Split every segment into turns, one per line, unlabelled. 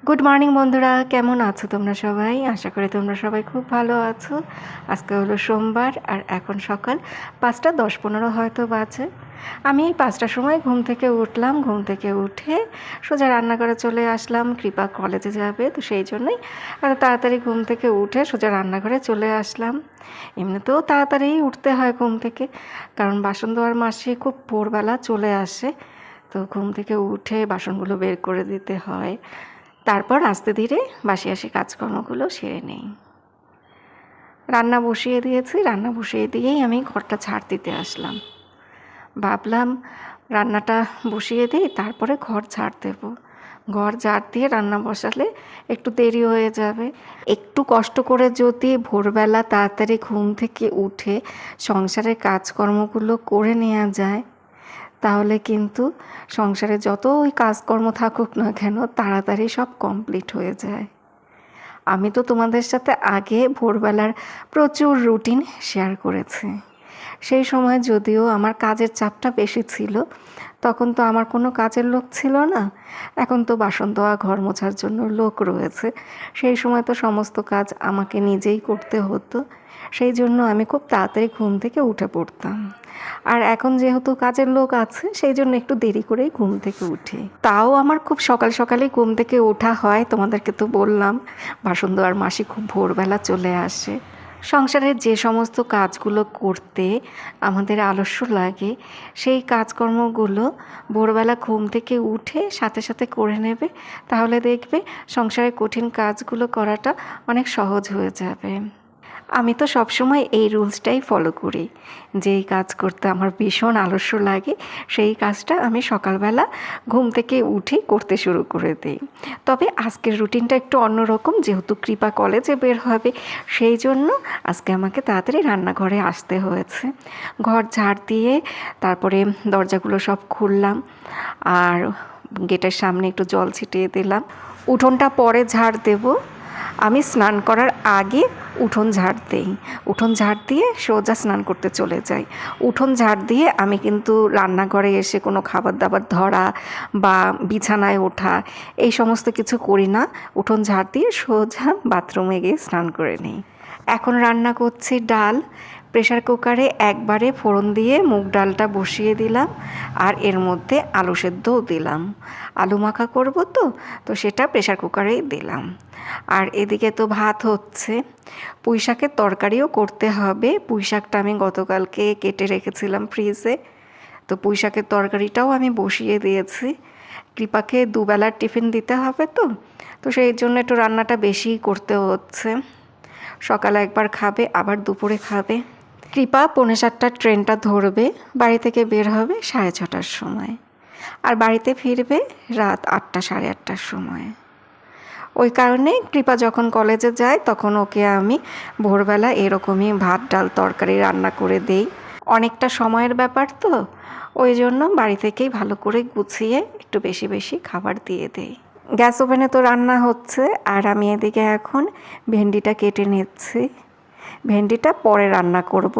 Good morning বন্ধুরা, কেমন আছো তোমরা সবাই? আশা করি তোমরা সবাই খুব ভালো আছো। আজকে হলো সোমবার আর এখন সকাল 5:10-15 হয়তো বাজে। আমি এই 5টার সময় ঘুম থেকে উঠলাম। ঘুম থেকে উঠে সোজা রান্নাঘরে চলে আসলাম। কৃপা কলেজে যাবে, তো সেই জন্যই এত তাড়াতাড়ি ঘুম থেকে উঠে সোজা রান্নাঘরে চলে আসলাম। এমনিতেও তাড়াতাড়ি উঠতে হয় ঘুম থেকে, কারণ বাসন ধোয়ার মাসি খুব ভোরবেলা চলে আসে, তো ঘুম থেকে উঠে বাসনগুলো বের করে দিতে হয়। তারপর আস্তে ধীরে বাসি কাজকর্মগুলো সেরে নেই। রান্না বসিয়ে দিয়েছি, রান্না বসিয়ে দিয়েই আমি ঘরটা ঝাড় দিতে আসলাম। ভাবলাম রান্নাটা বসিয়ে দিই, তারপরে ঘর ঝাড় দেব। ঘর ঝাড় দিয়ে রান্না বসালে একটু দেরি হয়ে যাবে। একটু কষ্ট করে যদি ভোরবেলা তাড়াতাড়ি ঘুম থেকে উঠে সংসারের কাজকর্মগুলো করে নেওয়া যায়, তাহলে কিন্তু সংসারে যত ওই কাজকর্ম থাকুক না কেন তাড়াতাড়ি সব কমপ্লিট হয়ে যায়। আমি তো তোমাদের সাথে আগে ভোরবেলার প্রচুর রুটিন শেয়ার করেছি। সেই সময় যদিও আমার কাজের চাপটা বেশি ছিল, তখন তো আমার কোনো কাজের লোক ছিল না। এখন তো বাসন ধোয়া, ঘর মোছার জন্য লোক রয়েছে। সেই সময় তো সমস্ত কাজ আমাকে নিজেই করতে হতো। সেই জন্য আমি খুব তাড়াতাড়ি ঘুম থেকে উঠে পড়তাম। আর এখন যেহেতু কাজের লোক আছে, সেই জন্য একটু দেরি করেই ঘুম থেকে উঠি। তাও আমার খুব সকাল সকালেই ঘুম থেকে ওঠা হয়। তোমাদেরকে তো বললাম বাসন ধোয়ার মাসি খুব ভোরবেলা চলে আসে। সংসারের যে সমস্ত কাজগুলো করতে আমাদের আলস্য লাগে, সেই কাজকর্মগুলো ভোরবেলা ঘুম থেকে উঠে সাথে সাথে করে নেবে, তাহলে দেখবে সংসারের কঠিন কাজগুলো করাটা অনেক সহজ হয়ে যাবে। আমি তো সবসময় এই রুলসটাই ফলো করি। যেই কাজ করতে আমার ভীষণ আলস্য লাগে, সেই কাজটা আমি সকালবেলা ঘুম থেকে উঠেই করতে শুরু করে দিই। তবে আজকের রুটিনটা একটু অন্যরকম, যেহেতু কৃপা কলেজে বের হবে, সেই জন্য আজকে আমাকে তাড়াতাড়ি রান্নাঘরে আসতে হয়েছে। ঘর ঝাড় দিয়ে তারপরে দরজাগুলো সব খুললাম, আর গেটের সামনে একটু জল ছিটিয়ে দিলাম। উঠোনটা পরে ঝাড় দেব। আমি স্নান করার আগে উঠোন ঝাড় দিই। উঠোন ঝাড় দিয়ে সোজা স্নান করতে চলে যাই। উঠোন ঝাড় দিয়ে আমি কিন্তু রান্নাঘরে এসে কোনো খাবার দাবার ধরা বা বিছানায় ওঠা এই সমস্ত কিছু করি না। উঠোন ঝাড় দিয়ে সোজা বাথরুমে গিয়ে স্নান করে নিই। এখন রান্না করছি ডাল। প্রেশার কুকারে একবারে ফোড়ন দিয়ে মুগ ডালটা বসিয়ে দিলাম, আর এর মধ্যে আলু সেদ্ধও দিলাম। আলু মাখা করব, তো সেটা প্রেশার কুকারেই দিলাম। আর এদিকে তো ভাত হচ্ছে। পুঁই শাকের তরকারিও করতে হবে। পুঁই শাকটা আমি গতকালকে কেটে রেখেছিলাম ফ্রিজে, তো পুঁই শাকের তরকারিটাও আমি বসিয়ে দিয়েছি। কৃপাকে দুবেলার টিফিন দিতে হবে, তো সেই জন্য একটু রান্নাটা বেশি করতে হচ্ছে। সকালে একবার খাবে, আবার দুপুরে খাবে। কৃপা 6:45 ট্রেনটা ধরবে, বাড়ি থেকে বের হবে 6:30টার সময়, আর বাড়িতে ফিরবে রাত 8টা, 8:30টার সময়। ওই কারণে কৃপা যখন কলেজে যায় তখন ওকে আমি ভোরবেলা এরকমই ভাত ডাল তরকারি রান্না করে দেই। অনেকটা সময়ের ব্যাপার, তো ওই জন্য বাড়ি থেকেই ভালো করে গুছিয়ে একটু বেশি বেশি খাবার দিয়ে দেই। গ্যাস ওভেনে তো রান্না হচ্ছে, আর আমি এদিকে এখন ভেন্ডিটা কেটে নিচ্ছি। ভেন্ডিটা পরে রান্না করব,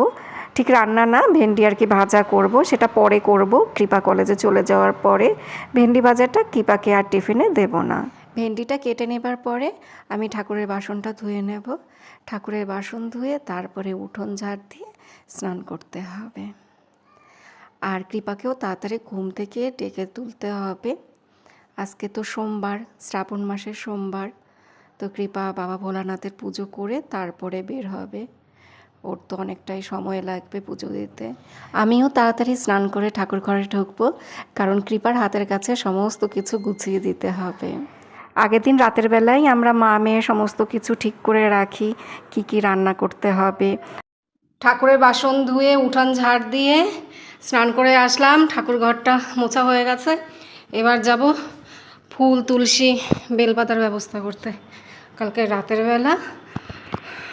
ঠিক রান্না না, ভেন্ডি আর কি ভাজা করব, সেটা পরে করব। কৃপা কলেজে চলে যাওয়ার পরে ভেন্ডি ভাজাটা কৃপাকে আর টিফিনে দেব না। ভেন্ডিটা কেটে নেবার পরে আমি ঠাকুরের বাসনটা ধুয়ে নেব। ঠাকুরের বাসন ধুয়ে তারপরে উঠোন ঝাড় দিয়ে স্নান করতে হবে। আর কৃপাকেও তাড়াতাড়ি ঘুম থেকে ডেকে তুলতে হবে। আজকে তো সোমবার, শ্রাবণ মাসের সোমবার, তো কৃপা বাবা ভোলানাথের পুজো করে তারপরে বের হবে। ওর তো অনেকটাই সময় লাগবে পুজো দিতে। আমিও তাড়াতাড়ি স্নান করে ঠাকুর ঘরে ঢুকবো, কারণ কৃপার হাতের কাছে সমস্ত কিছু গুছিয়ে দিতে হবে। আগের দিন রাতের বেলায় আমরা মা মেয়ে সমস্ত কিছু ঠিক করে রাখি, কি কি রান্না করতে হবে। ঠাকুরের বাসন ধুয়ে উঠান ঝাড় দিয়ে স্নান করে আসলাম। ঠাকুর ঘরটা মোছা হয়ে গেছে। এবার যাব ফুল তুলসী বেলপাতার ব্যবস্থা করতে। কালকে রাতের বেলা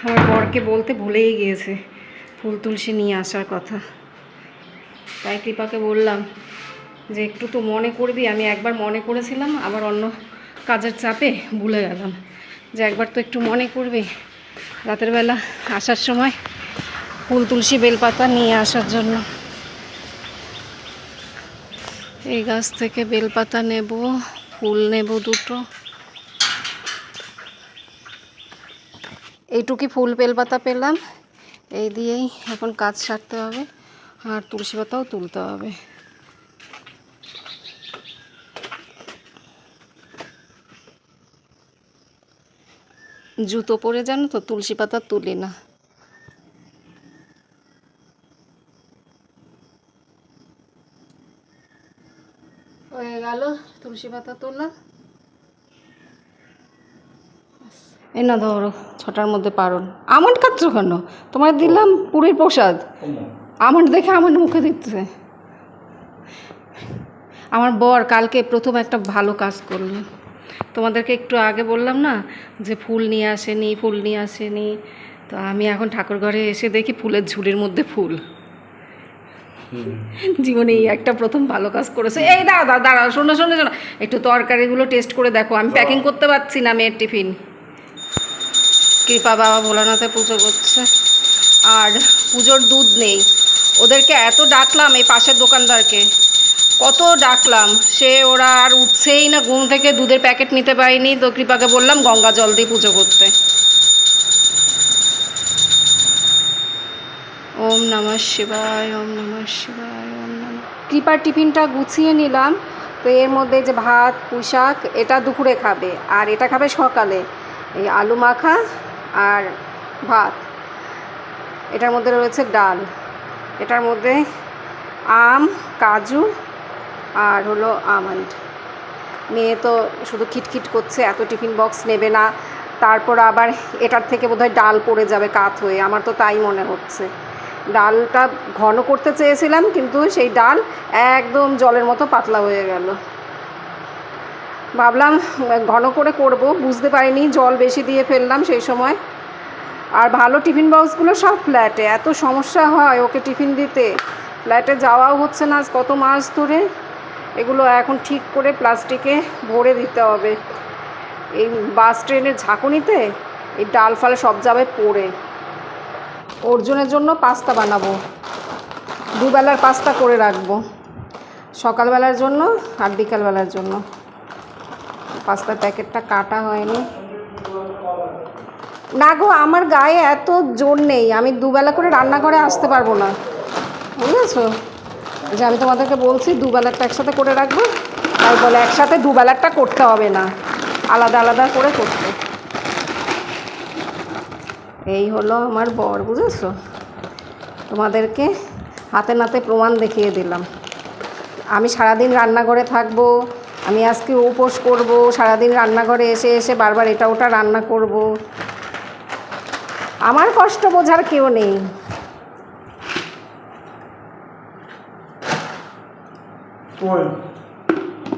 আমার বরকে বলতে ভুলেই গিয়েছে ফুল তুলসী নিয়ে আসার কথা। তাই কৃপাকে বললাম যে একটু তো মনে করবি। আমি একবার মনে করেছিলাম, আবার অন্য কাজের চাপে ভুলে গেলাম, যে একবার তো একটু মনে করবি রাতের বেলা আসার সময় ফুল তুলসী বেলপাতা নিয়ে আসার জন্য। এই গাছ থেকে বেলপাতা নেব, ফুল নেব দুটো। এইটুকি ফুল বেলপাতা পেলাম, এই দিয়েই এখন কাজ সারতে হবে, আর তুলসী পাতাও তুলতে হবে। জুতো পরে জানো তো তুলসী পাতা তুলি না। হয়ে গেল তুলসী পাতা তোলা। এই না ধরো, 6টার মধ্যে পারুন। আমন্ড খাচ্ছ কেন? তোমার দিলাম পুরীর প্রসাদ, আমন্ড দেখে আমন্ড মুখে দিচ্ছে। আমার বর কালকে প্রথম একটা ভালো কাজ করলো। তোমাদেরকে একটু আগে বললাম না যে ফুল নিয়ে আসেনি, ফুল নিয়ে আসেনি, তো আমি এখন ঠাকুর ঘরে এসে দেখি ফুলের ঝুড়ির মধ্যে ফুল। জীবনে এই একটা প্রথম ভালো কাজ করেছে। এই দাঁড়া দাঁড়া, শোনো শোনো শোনো, একটু তরকারিগুলো টেস্ট করে দেখো। আমি প্যাকিং করতে পারছি না মেয়ের টিফিন। কৃপা বাবা ভোলানাথে পুজো করছে, আর পুজোর দুধ নেই। ওদেরকে এত ডাকলাম, এই পাশের দোকানদারকে কত ডাকলাম, ওরা আর উঠছেই না ঘুম থেকে, দুধের প্যাকেট নিতে পারিনি। তো কৃপাকে বললাম গঙ্গা জল দিয়ে পুজো করতে। ওম নমঃ শিবায়, ওম নমঃ শিবায়, ওম নমঃ। কৃপার টিফিনটা গুছিয়ে নিলাম। তো এর মধ্যে যে ভাত, পুঁইশাক, এটা দুপুরে খাবে, আর এটা খাবে সকালে। এই আলু মাখা আর ভাত। এটার মধ্যে রয়েছে ডাল, এটার মধ্যে আম, কাজু আর হলো আমন্ড। মেয়ে তো শুধু খিটখিট করছে, এত টিফিন বক্স নেবে না, তারপর আবার এটার থেকে বোধহয় ডাল পড়ে যাবে কাত হয়ে, আমার তো তাই মনে হচ্ছে। ডালটা ঘন করতে চেয়েছিলাম, কিন্তু সেই ডাল একদম জলের মতো পাতলা হয়ে গেল। ভাবলাম ঘন করে করব, বুঝতে পারিনি জল বেশি দিয়ে ফেললাম সেই সময়। আর ভালো টিফিন বক্সগুলো সব ফ্ল্যাটে, এত সমস্যা হয় ওকে টিফিন দিতে। ফ্ল্যাটে যাওয়াও হচ্ছে না কত মাস ধরে। এগুলো এখন ঠিক করে প্লাস্টিকে ভরে দিতে হবে। এই বাস ট্রেনের ঝাঁকুনিতে এই ডাল ফাল সব যাবে পড়ে। অর্জুনের জন্য পাস্তা বানাবো, দুবেলার পাস্তা করে রাখবো, সকালবেলার জন্য আর বিকালবেলার জন্য। পাস্তার প্যাকেটটা কাটা হয়নি। না গো, আমার গায়ে এত জোর নেই, আমি দুবেলা করে রান্নাঘরে আসতে পারবো না, বুঝেছো? যে আমি তোমাদেরকে বলছি দুবেলারটা একসাথে করে রাখবো, তাই বলে একসাথে দুবেলারটা করতে হবে না, আলাদা আলাদা করে করতে। এই হলো আমার বর, বুঝেছো? তোমাদেরকে হাতে নাতে প্রমাণ দেখিয়ে দিলাম। আমি সারাদিন রান্নাঘরে থাকবো, আমি আজকে উপোস করব, সারাদিন রান্নাঘরে এসে এসে বারবার এটা ওটা রান্না করব। আমার কষ্ট বোঝার কেউ নেই।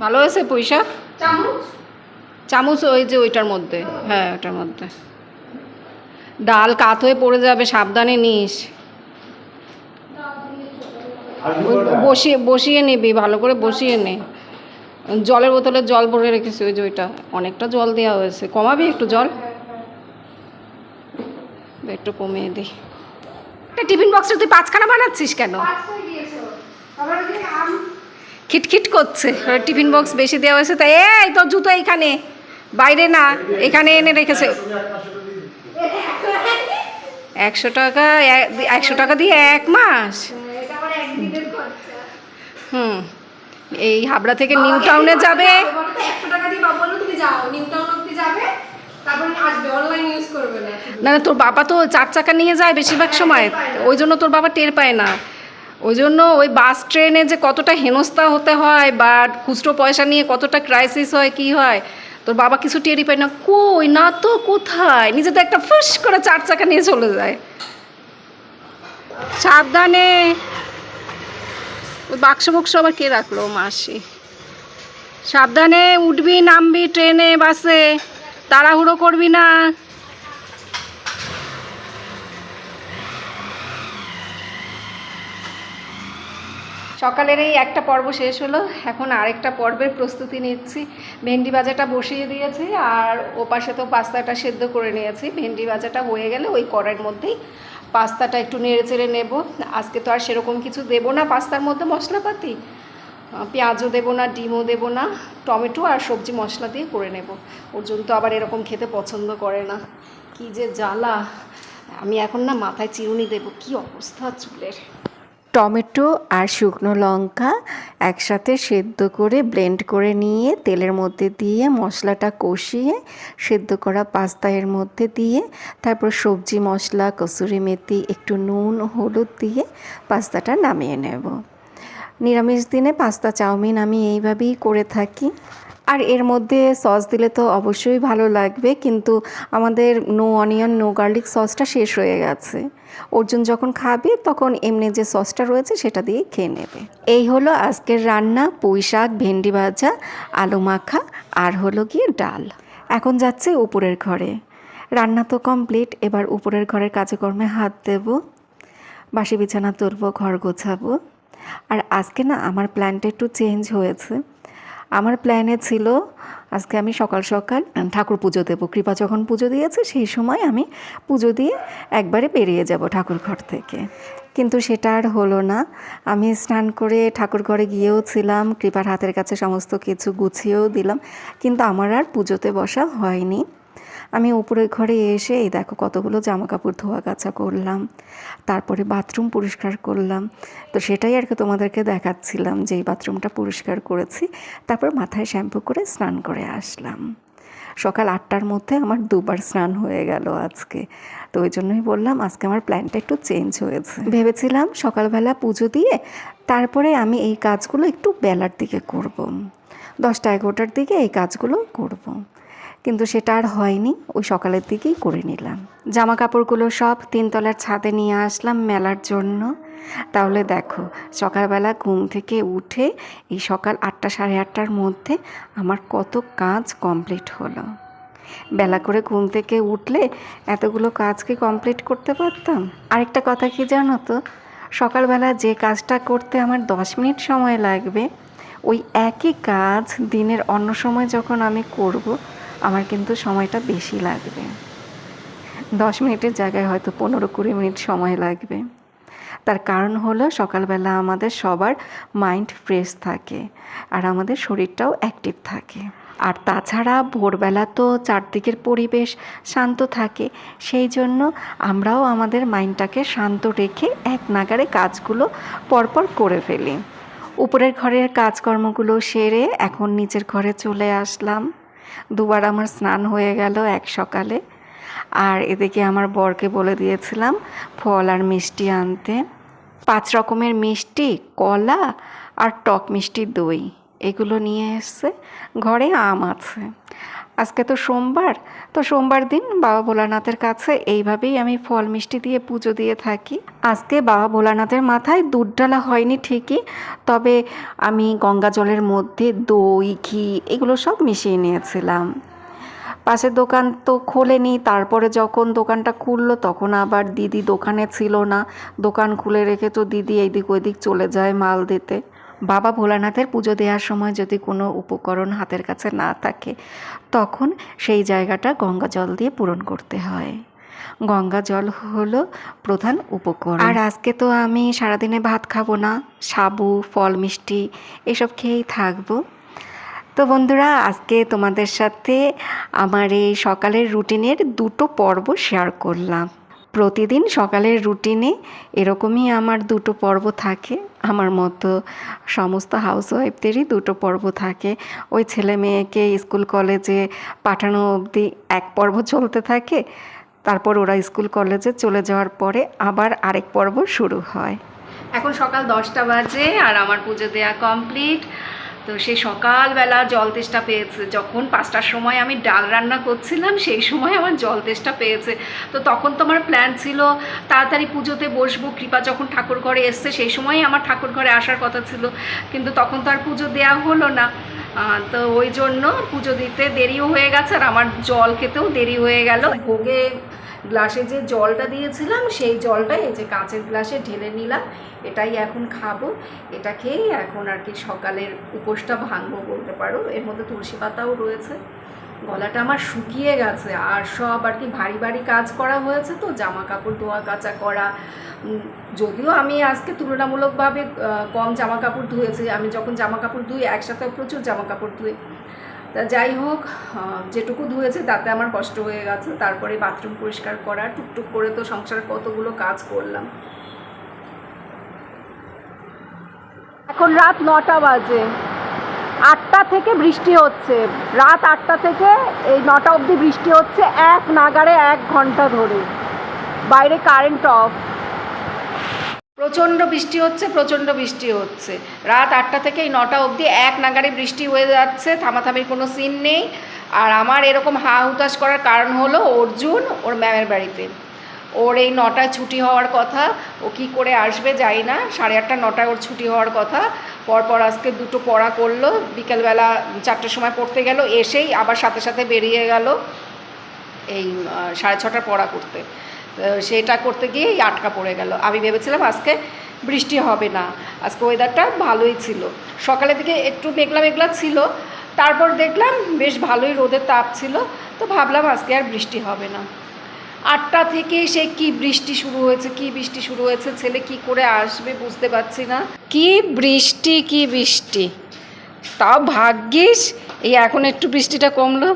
ভালো হয়েছে পুঁইশাক? চামচ ওই যে ওইটার মধ্যে, হ্যাঁ ওটার মধ্যে। ডাল কাত হয়ে পড়ে যাবে, সাবধানে নিস। বসিয়ে নিবি, ভালো করে বসিয়ে নে। জলের বোতলে জল ভরে রেখেছি, ওই যে ওইটা, অনেকটা জল দেওয়া হয়েছে। কমাবি একটু জল, একটু কমিয়ে দিই। টিফিন বক্সে তুই 5খানা বানাচ্ছিস কেন? খিটখিট করছে, টিফিন বক্স বেশি দেওয়া হয়েছে তাই। এই তোর জুতো এইখানে, বাইরে না, এখানে এনে রেখেছে। 100 টাকা, 100 টাকা দিয়ে 1 মাস? এই হাবড়া থেকে নিউ টাউনে যাবে। 100 টাকা দিয়ে বাবা বললো তুমি যাও নিউ টাউন অবধি যাবে, তারপর আসবে, অনলাইন ইউজ করবে না। না না, তোর বাবা তো 4 চাকা নিয়ে যায় বেশিরভাগ সময়, ওই জন্য তোর বাবা টের পায় না। ওই জন্য ওই বাস ট্রেনে যে কতটা হেনস্থা হতে হয়, বা খুচরো পয়সা নিয়ে কতটা ক্রাইসিস হয়, কি হয়, তোর বাবা কিছু টেরই পায় না। কই না তো, কোথায়, নিজে তো একটা ফুস করে 4 চাকা নিয়ে চলে যায়। সাবধানে। ওই বাক্স বক্স আবার কে রাখলো? মাসি। সাবধানে উঠবি নামবি ট্রেনে বাসে, তাড়াহুড়ো করবি না। সকালের এই একটা পর্ব শেষ হলো, এখন আরেকটা পর্বের প্রস্তুতি নিচ্ছি। ভেন্ডি ভাজাটা বসিয়ে দিয়েছি, আর ও পাশে তো পাস্তাটা সেদ্ধ করে নিয়েছি। ভেন্ডি ভাজাটা হয়ে গেলে ওই কড়াইয়ের মধ্যেই পাস্তাটা একটু নেড়ে চেড়ে নেব। আজকে তো আর সেরকম কিছু দেবো না পাস্তার মধ্যে মশলাপাতি, পেঁয়াজও দেবো না, ডিমও দেবো না, টমেটো আর সবজি মশলা দিয়ে করে নেব। অর্জুন তো আবার এরকম খেতে পছন্দ করে না। কি যে জ্বালা, আমি এখন না মাথায় চিরুনি দেবো, কি অবস্থা চুলের। টমেটো আর শুকনো লঙ্কা একসাথে সেদ্ধ করে ব্লেন্ড করে নিয়ে তেলের মধ্যে দিয়ে মশলাটা কষিয়ে সেদ্ধ করা পাস্তা এর মধ্যে দিয়ে তারপর সবজি মশলা, কসুরি মেথি, একটু নুন, হলুদ দিয়ে পাস্তাটা নামিয়ে নেব। নিরামিষ দিনে পাস্তা চাউমিন আমি এইভাবেই করে থাকি। আর এর মধ্যে সস দিলে তো অবশ্যই ভালো লাগবে, কিন্তু আমাদের নো অনিয়ন নো গার্লিক সসটা শেষ হয়ে গেছে। অর্জুন যখন খাবে তখন এমনি যে সসটা রয়েছে সেটা দিয়ে খেয়ে নেবে। এই হলো আজকের রান্না, পুঁই শাক, ভেন্ডি ভাজা, আলু মাখা আর হলো গিয়ে ডাল। এখন যাচ্ছে উপরের ঘরে। রান্না তো কমপ্লিট, এবার উপরের ঘরের কাজকর্মে হাত দেব, বাসি বিছানা তুলব, ঘর গোছাবো। আর আজকে না আমার প্ল্যানটা একটু চেঞ্জ হয়েছে। আমার প্ল্যানে ছিল আজকে আমি সকাল সকাল ঠাকুর পুজো দেবো। কৃপা যখন পুজো দিয়েছে সেই সময় আমি পুজো দিয়ে একবারে বেরিয়ে যাব ঠাকুর ঘর থেকে, কিন্তু সেটা আর হলো না। আমি স্নান করে ঠাকুর ঘরে গিয়েও ছিলাম, কৃপার হাতের কাছে সমস্ত কিছু গুছিয়েও দিলাম, কিন্তু আমার আর পুজোতে বসা হয়নি। আমি উপরের ঘরে এসে এই দেখো কতগুলো জামা কাপড় ধোয়া কাচা করলাম, তারপরে বাথরুম পরিষ্কার করলাম। তো সেটাই আর কি তোমাদেরকে দেখাচ্ছিলাম যে এই বাথরুমটা পরিষ্কার করেছি। তারপর মাথায় শ্যাম্পু করে স্নান করে আসলাম। সকাল 8টার মধ্যে আমার 2বার স্নান হয়ে গেল আজকে। তো ওই জন্যই বললাম আজকে আমার প্ল্যানটা একটু চেঞ্জ হয়েছে। ভেবেছিলাম সকালবেলা পুজো দিয়ে তারপরে আমি এই কাজগুলো একটু বেলার দিকে করব, 10টা-11টার দিকে এই কাজগুলো করব, কিন্তু সেটা আর হয়নি। ওই সকালের দিকেই করে নিলাম। জামা কাপড়গুলো সব 3তলার ছাদে নিয়ে আসলাম মেলার জন্য। তাহলে দেখো সকালবেলা ঘুম থেকে উঠে এই সকাল 8টা সাড়ে 8টার মধ্যে আমার কত কাজ কমপ্লিট হলো। বেলা করে ঘুম থেকে উঠলে এতগুলো কাজ কি কমপ্লিট করতে পারতাম? আরেকটা কথা কি জানো তো, সকালবেলা যে কাজটা করতে আমার 10 মিনিট সময় লাগবে, ওই একই কাজ দিনের অন্য সময় যখন আমি করব আমার কিন্তু সময়টা বেশি লাগবে। 10 মিনিটের জায়গায় হয়তো 15-20 মিনিট সময় লাগবে। তার কারণ হলো সকালবেলা আমাদের সবার মাইন্ড ফ্রেশ থাকে আর আমাদের শরীরটাও অ্যাক্টিভ থাকে। আর তাছাড়া ভোরবেলা তো চারদিকের পরিবেশ শান্ত থাকে, সেই জন্য আমরাও আমাদের মাইন্ডটাকে শান্ত রেখে এক নাগাড়ে কাজগুলো পরপর করে ফেলি। উপরের ঘরের কাজকর্মগুলো সেরে এখন নিচের ঘরে চলে আসলাম। 2বার আমার স্নান হয়ে গেল এক সকালে। আর এদিকে আমার বরকে বলে দিয়েছিলাম ফল আর মিষ্টি আনতে। 5 রকমের মিষ্টি, কলা আর টক মিষ্টি দই এগুলো নিয়ে এসছে। ঘরে আম আছে। আজকে তো সোমবার, তো সোমবার দিন বাবা ভোলানাথের কাছে এইভাবেই আমি ফল মিষ্টি দিয়ে পুজো দিয়ে থাকি। আজকে বাবা ভোলানাথের মাথায় দুধ ঢালা হয়নি ঠিকই, তবে আমি গঙ্গা জলের মধ্যে দই, ঘি এগুলো সব মিশিয়ে নিয়েছিলাম। পাশের দোকান তো খোলেনি, তারপরে যখন দোকানটা খুললো তখন আবার দিদি দোকানে ছিল না। দোকান খুলে রেখে তো দিদি এইদিক ওইদিক চলে যায় মাল দিতে। বাবা ভোলানাথের পুজো দেওয়ার সময় যদি কোনো উপকরণ হাতের কাছে না থাকে তখন সেই জায়গাটা গঙ্গা জল দিয়ে পূরণ করতে হয়। গঙ্গা জল হলো প্রধান উপকরণ। আর আজকে তো আমি সারাদিনে ভাত খাবো না, সাবু, ফল মিষ্টি এসব খেয়েই থাকবো। তো বন্ধুরা, আজকে তোমাদের সাথে আমার এই সকালের রুটিনের 2টো পর্ব শেয়ার করলাম। প্রতিদিন সকালের রুটিনে এরকমই আমার 2টো পর্ব থাকে। আমার মতো সমস্ত হাউসওয়াইফদেরই 2টো পর্ব থাকে। ওই ছেলে মেয়েকে স্কুল কলেজে পাঠানো অবধি এক পর্ব চলতে থাকে, তারপর ওরা স্কুল কলেজে চলে যাওয়ার পরে আবার আরেক পর্ব শুরু হয়। এখন সকাল 10টা বাজে আর আমার পুজো দেওয়া কমপ্লিট। তো সেই সকালবেলা জল তেষ্টা পেয়েছে, যখন 5টার সময় আমি ডাল রান্না করছিলাম সেই সময় আমার জল তেষ্টা পেয়েছে। তো তখন তো আমার প্ল্যান ছিল তাড়াতাড়ি পুজোতে বসবো, কৃপা যখন ঠাকুর ঘরে এসছে সেই সময়ই আমার ঠাকুর ঘরে আসার কথা ছিল, কিন্তু তখন তো আর পুজো দেওয়া হলো না। তো ওই জন্য পুজো দিতে দেরিও হয়ে গেছে আর আমার জল খেতেও দেরি হয়ে গেল। ভোগে গ্লাসে যে জলটা দিয়েছিলাম সেই জলটা এই যে কাঁচের গ্লাসে ঢেলে নিলাম, এটাই এখন খাবো। এটা খেয়েই এখন আর কি সকালের উপোসটা ভাঙবো বলতে পারো। এর মধ্যে তুলসী পাতাও রয়েছে। গলাটা আমার শুকিয়ে গেছে আর সব আর কি ভারী ভারী কাজ করা হয়েছে, তো জামা কাপড় ধোয়া কাচা করা। যদিও আমি আজকে তুলনামূলকভাবে কম জামা কাপড় ধুয়েছি, আমি যখন জামা কাপড় ধুই একসাথে প্রচুর জামা কাপড় ধুই। তা যাই হোক, যেটুকু ধুয়েছে তাতে আমার কষ্ট হয়ে গেছে। তারপরে বাথরুম পরিষ্কার করা, টুকটুক করে তো সংসারে কতগুলো কাজ করলাম। এখন রাত 9টা বাজে, 8টা থেকে বৃষ্টি হচ্ছে। রাত 8টা থেকে এই 9টা অবধি বৃষ্টি হচ্ছে এক নাগাড়ে, 1 ঘন্টা ধরে। বাইরে কারেন্ট অফ, প্রচণ্ড বৃষ্টি হচ্ছে, প্রচণ্ড বৃষ্টি হচ্ছে। রাত 8টা থেকে এই 9টা অবধি এক নাগাড়ে বৃষ্টি হয়ে যাচ্ছে, থামাথামির কোনো সিন নেই। আর আমার এরকম হা হুতাশ করার কারণ হলো অর্জুন ওর ম্যামের বাড়িতে। ওর এই 9টায় ছুটি হওয়ার কথা, ও কী করে আসবে জানি না। 8:30 9টায় ওর ছুটি হওয়ার কথা। পরপর আজকে 2টো পড়া করলো, বিকেলবেলা 4টার সময় পড়তে গেল, এসেই আবার সাথে সাথে বেরিয়ে গেল এই 6:30টার পড়া করতে। সেটা করতে গিয়েই আটকা পড়ে গেল। আমি ভেবেছিলাম আজকে বৃষ্টি হবে না, আজকে ওয়েদারটা ভালোই ছিল। সকালের দিকে একটু মেঘলা মেঘলা ছিল, তারপর দেখলাম বেশ ভালোই রোদের তাপ ছিল, তো ভাবলাম আজকে আর বৃষ্টি হবে না। 8টা থেকে সে কি বৃষ্টি শুরু হয়েছে, কি বৃষ্টি শুরু হয়েছে, ছেলে কি করে আসবে বুঝতে পারছি না। কি বৃষ্টি, কি বৃষ্টি! তাও ভাগ্যিস এই এখন একটু বৃষ্টিটা কমলো,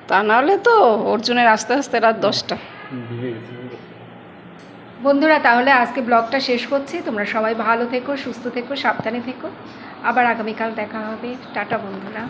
তা নাহলে তো অর্জুনের আস্তে আস্তে রাত 10টা। বন্ধুরা, তাহলে আজকে ব্লগটা শেষ করছি। তোমরা সবাই ভালো থেকো, সুস্থ থেকো, সাবধানে থেকো। আবার আগামীকাল দেখা হবে। টাটা বন্ধুরা।